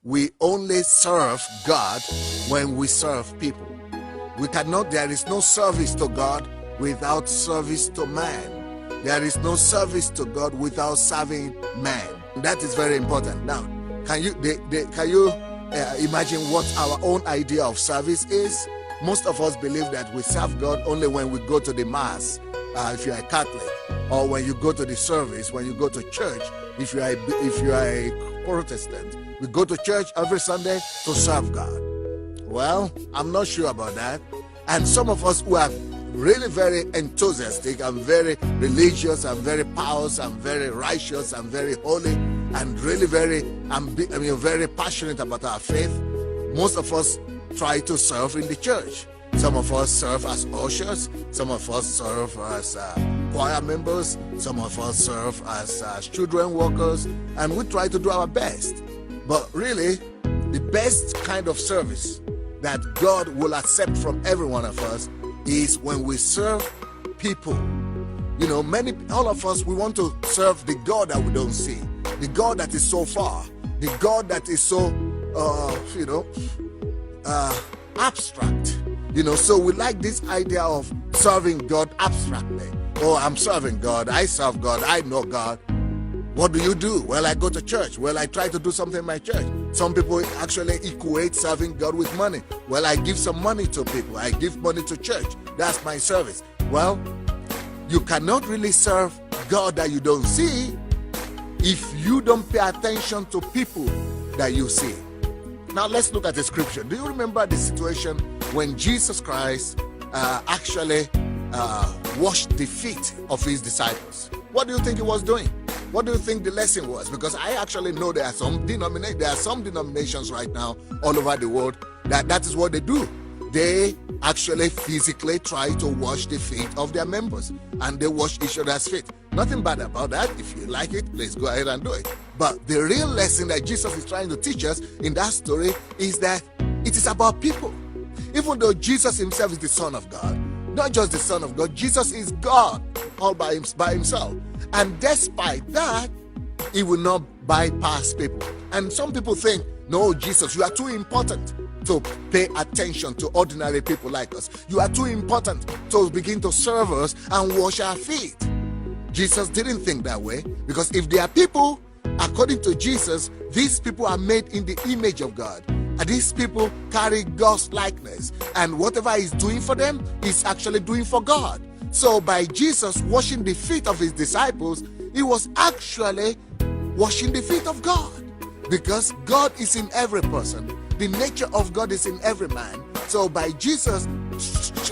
we only serve God when we serve people. There is no service to God without service to man. There is no service to God without serving man. That is very important. Now, can you imagine what our own idea of service is? Most of us believe that we serve God only when we go to the mass, if you are a Catholic, or when you go to the service, when you go to church, if you are a Protestant. We go to church every Sunday to serve God. Well, I'm not sure about that. And some of us who are really very enthusiastic and very religious and very pious and very righteous and very holy and really very passionate about our faith, most of us try to serve in the church. Some of us serve as ushers, some of us serve as choir members, some of us serve as children workers, and we try to do our best. But really, the best kind of service that God will accept from every one of us is when we serve people. You know, all of us, we want to serve the God that we don't see, the God that is so far, the God that is so, abstract. You know, so we like this idea of serving God abstractly. Oh, I'm serving God, I serve God, I know God. What do you do? Well, I go to church. Well, I try to do something in my church. Some people actually equate serving God with money. Well, I give some money to people. I give money to church. That's my service. Well, you cannot really serve God that you don't see if you don't pay attention to people that you see. Now, let's look at the scripture. Do you remember the situation when Jesus Christ actually washed the feet of his disciples? What do you think he was doing? What do you think the lesson was? Because I actually know there are some denominations right now all over the world that is what they do. They actually physically try to wash the feet of their members, and they wash each other's feet. Nothing bad about that. If you like it, let's go ahead and do it. But the real lesson that Jesus is trying to teach us in that story is that it is about people. Even though Jesus himself is the Son of God, not just the Son of God, Jesus is God all by himself. And despite that, he will not bypass people. And some people think, no, Jesus, you are too important to pay attention to ordinary people like us. You are too important to begin to serve us and wash our feet. Jesus didn't think that way, because if they are people, according to Jesus, these people are made in the image of God. And these people carry God's likeness. And whatever he's doing for them, he's actually doing for God. So by Jesus washing the feet of his disciples, he was actually washing the feet of God. Because God is in every person. The nature of God is in every man. So by Jesus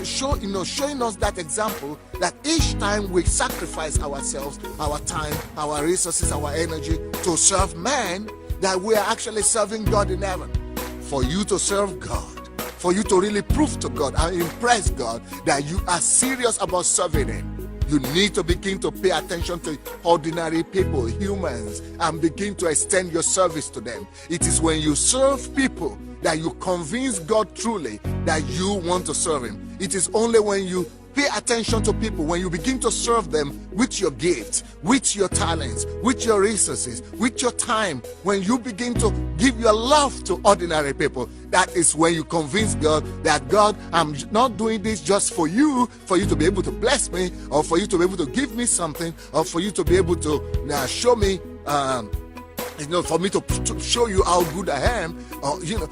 showing us that example, that each time we sacrifice ourselves, our time, our resources, our energy to serve man, that we are actually serving God in heaven. For you to serve God, for you to really prove to God and impress God that you are serious about serving him, you need to begin to pay attention to ordinary people, humans, and begin to extend your service to them. It is when you serve people that you convince God truly that you want to serve him. It is only when you pay attention to people, when you begin to serve them with your gifts, with your talents, with your resources, with your time, when you begin to give your love to ordinary people, that is when you convince God that, God, I'm not doing this just for you to be able to bless me, or for you to be able to give me something, or for you to be able to show me for me to show you how good I am.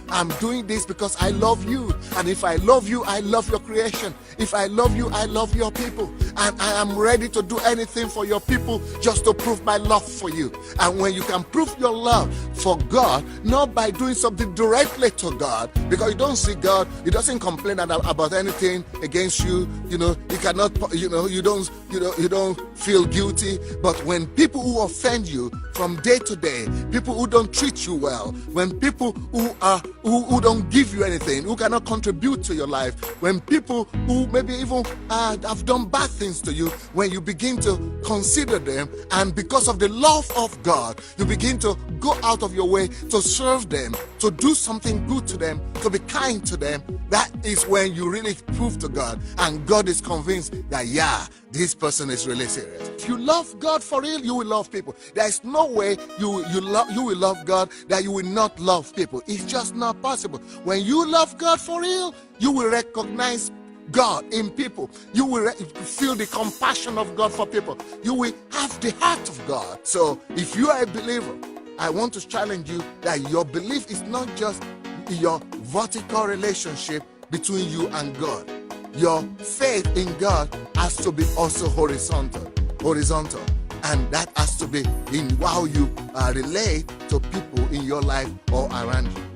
I'm doing this because I love you. And if I love you, I love your creation. If I love you, I love your people. And I am ready to do anything for your people just to prove my love for you. And when you can prove your love for God, not by doing something directly to God, because you don't see God, he doesn't complain about anything against you. He cannot, you don't feel guilty. But when people who offend you from day to day, people who don't treat you well, when people who don't give you anything, who cannot contribute to your life, when people who maybe even have done bad things to you, when you begin to consider them, and because of the love of God, you begin to go out of your way to serve them, to do something good to them, to be kind to them, that is when you really prove to God, and God is convinced that, yeah, these person is really serious. If you love God for real, you will love people. There is no way you will love God that you will not love people. It's just not possible. When you love God for real, you will recognize God in people. You will feel the compassion of God for people. You will have the heart of God. So if you are a believer, I want to challenge you that your belief is not just your vertical relationship between you and God. Your faith in God has to be also horizontal, and that has to be in how you relate to people in your life or around you.